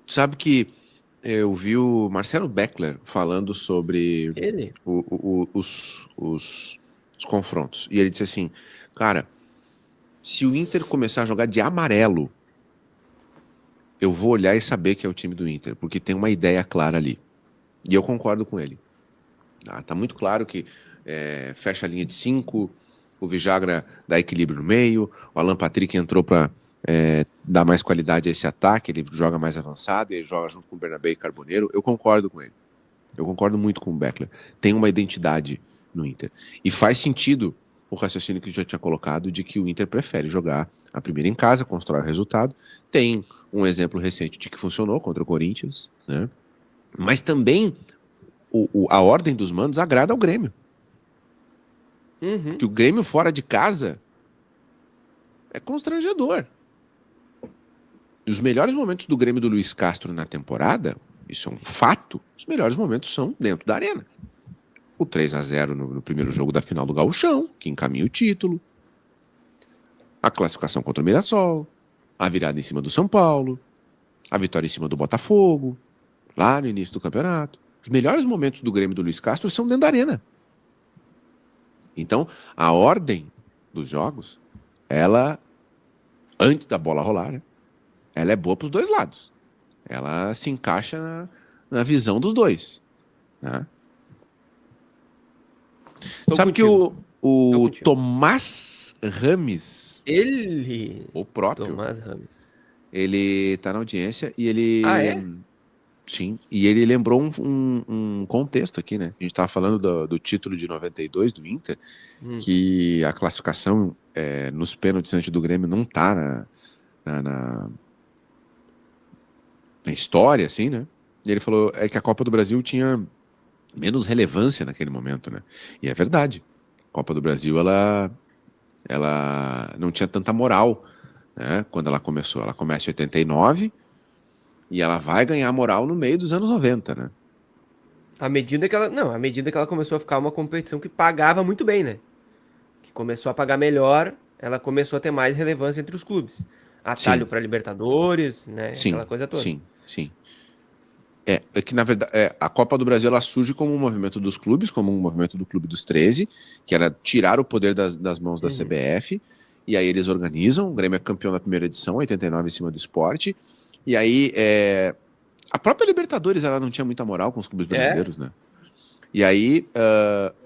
Sabe que eu vi o Marcelo Beckler falando sobre Ele? os confrontos. E ele disse assim, cara, se o Inter começar a jogar de amarelo, eu vou olhar e saber que é o time do Inter, porque tem uma ideia clara ali. E eu concordo com ele. Tá muito claro que fecha a linha de 5, o Vijagra dá equilíbrio no meio, o Alan Patrick entrou para dar mais qualidade a esse ataque, ele joga mais avançado, ele joga junto com o Bernabé e Carboneiro. Eu concordo com ele. Eu concordo muito com o Beckler. Tem uma identidade no Inter. E faz sentido o raciocínio que eu já tinha colocado de que o Inter prefere jogar a primeira em casa, constrói o resultado. Tem um exemplo recente de que funcionou contra o Corinthians, né? Mas também a ordem dos mandos agrada ao Grêmio. Uhum. Que o Grêmio fora de casa é constrangedor. E os melhores momentos do Grêmio do Luiz Castro na temporada, isso é um fato, os melhores momentos são dentro da arena. O 3-0 no primeiro jogo da final do Gauchão, que encaminha o título, a classificação contra o Mirassol, a virada em cima do São Paulo, a vitória em cima do Botafogo, lá no início do campeonato. Os melhores momentos do Grêmio do Luiz Castro são dentro da arena. Então, a ordem dos jogos, ela, antes da bola rolar, né, ela é boa para os dois lados. Ela se encaixa na visão dos dois. Né? Tô Sabe que contigo. Tô o contigo. Tomás Rames, Ele. o próprio, Tomás Rames. ele tá na audiência e Ah, é? ele. Sim, e ele lembrou um contexto aqui, né? A gente tava falando do título de 92 do Inter, Hum. que a classificação nos pênaltis antes do Grêmio não tá na, na- na história, assim, né? E ele falou que a Copa do Brasil tinha menos relevância naquele momento, né? E é verdade. A Copa do Brasil, ela não tinha tanta moral, né? Quando ela começou. Ela começa em 89 e ela vai ganhar moral no meio dos anos 90, né? À medida que ela. Não, à medida que ela começou a ficar uma competição que pagava muito bem, né? Que começou a pagar melhor, ela começou a ter mais relevância entre os clubes. Atalho Sim, para Libertadores, né? sim, Aquela coisa toda. sim, sim. É que, na verdade, a Copa do Brasil ela surge como um movimento dos clubes, como um movimento do Clube dos 13, que era tirar o poder das mãos da Uhum. CBF, e aí eles organizam, o Grêmio é campeão da primeira edição, 89 em cima do esporte, e aí a própria Libertadores ela não tinha muita moral com os clubes É, brasileiros, né? E aí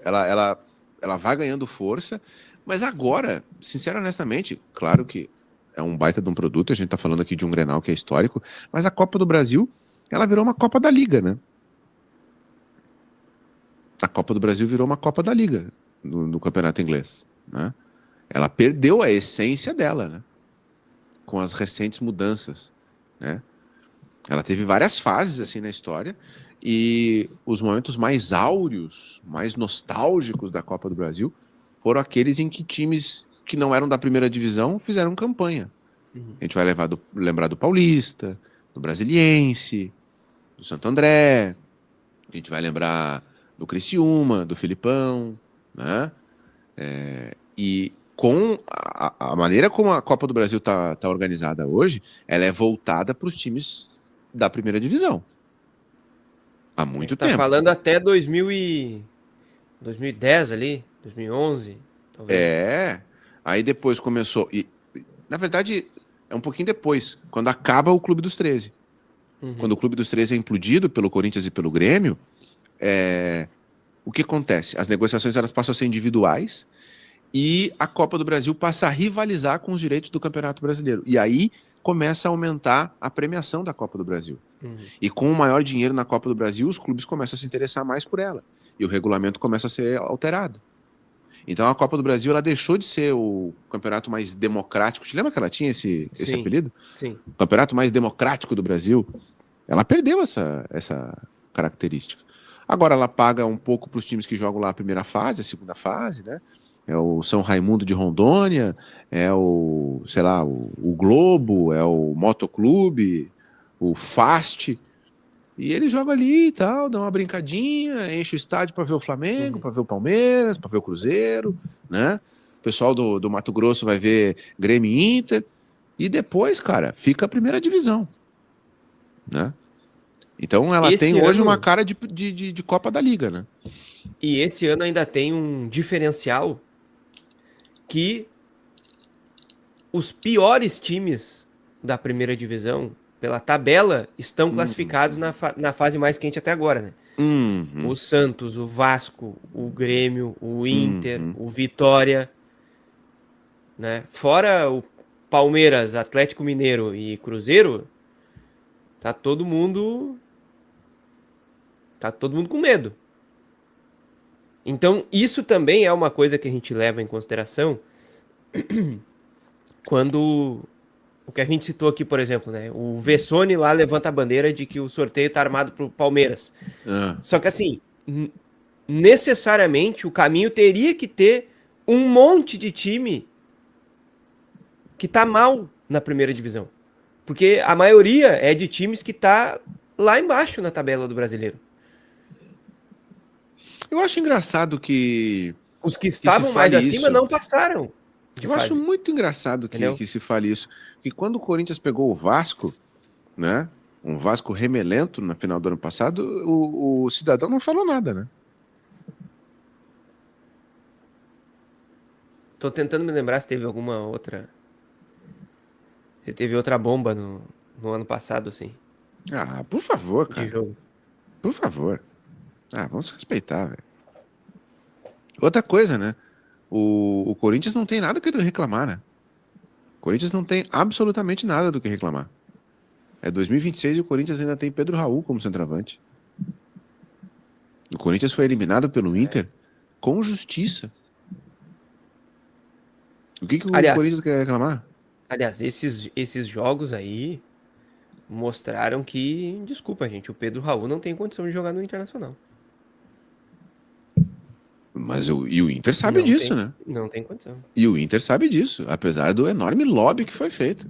ela vai ganhando força, mas agora, sincero e honestamente, claro que é um baita de um produto, a gente tá falando aqui de um Grenal que é histórico, mas a Copa do Brasil, ela virou uma Copa da Liga, né? A Copa do Brasil virou uma Copa da Liga no campeonato inglês, né? Ela perdeu a essência dela, né? Com as recentes mudanças, né? Ela teve várias fases assim na história e os momentos mais áureos, mais nostálgicos da Copa do Brasil foram aqueles em que times que não eram da primeira divisão fizeram campanha. uhum. A gente vai lembrar do Paulista, do Brasiliense, do Santo André, a gente vai lembrar do Criciúma, do Filipão, né? E com a maneira como a Copa do Brasil está organizada hoje, ela é voltada para os times da primeira divisão há A muito gente tá tempo. falando até 2010 ali, 2011, talvez. É. Aí depois começou. Na verdade, é um pouquinho depois, quando acaba o Clube dos 13. Quando Uhum. o Clube dos 13 é implodido pelo Corinthians e pelo Grêmio, o que acontece? As negociações elas passam a ser individuais e a Copa do Brasil passa a rivalizar com os direitos do Campeonato Brasileiro. E aí começa a aumentar a premiação da Copa do Brasil. Uhum. E com o maior dinheiro na Copa do Brasil, os clubes começam a se interessar mais por ela. E o regulamento começa a ser alterado. Então a Copa do Brasil ela deixou de ser o campeonato mais democrático. Te lembra que ela tinha esse Sim, apelido? sim. O campeonato mais democrático do Brasil. Ela perdeu essa característica. Agora ela paga um pouco para os times que jogam lá a primeira fase, a segunda fase, né? É o São Raimundo de Rondônia, é o, sei lá, o Globo, é o Motoclube, o Fast. E eles jogam ali e tal, dão uma brincadinha, enche o estádio para ver o Flamengo, Uhum. para ver o Palmeiras, para ver o Cruzeiro, né? O pessoal do Mato Grosso vai ver Grêmio e Inter. E depois, cara, fica a primeira divisão. né? Então ela Esse tem hoje ano- uma cara de Copa da Liga, né? E esse ano ainda tem um diferencial que os piores times da primeira divisão, pela tabela, estão classificados na fase mais quente até agora, né? Uhum, O Santos, o Vasco, o Grêmio, o Inter, uhum. o Vitória, né? Fora o Palmeiras, Atlético Mineiro e Cruzeiro, tá todo mundo com medo. Então, isso também é uma coisa que a gente leva em consideração quando o que a gente citou aqui, por exemplo, né? O Vessone lá levanta a bandeira de que o sorteio tá armado pro Palmeiras. Ah, Só que assim, necessariamente o caminho teria que ter um monte de time que tá mal na primeira divisão. Porque a maioria é de times que tá lá embaixo na tabela do brasileiro. eu acho engraçado Os que que se estavam mais fale acima isso. não passaram de Eu acho fase, muito engraçado entendeu? que se fale isso. Que quando o Corinthians pegou o Vasco, né? Um Vasco remelento na final do ano passado, o cidadão não falou nada, né? Tô tentando me lembrar se teve alguma outra. Se teve outra bomba no ano passado, assim, Ah, por favor, de cara. jogo. Por favor. Ah, vamos se respeitar, velho. Outra coisa, né? O Corinthians não tem nada que reclamar, né? O Corinthians não tem absolutamente nada do que reclamar. É 2026 e o Corinthians ainda tem Pedro Raul como centroavante. O Corinthians foi eliminado pelo Inter com justiça. O que o Corinthians Aliás, quer reclamar? esses jogos aí mostraram que, desculpa, gente, o Pedro Raul não tem condição de jogar no Internacional. E o Inter sabe disso, né? Não tem condição. E o Inter sabe disso, apesar do enorme lobby que foi feito.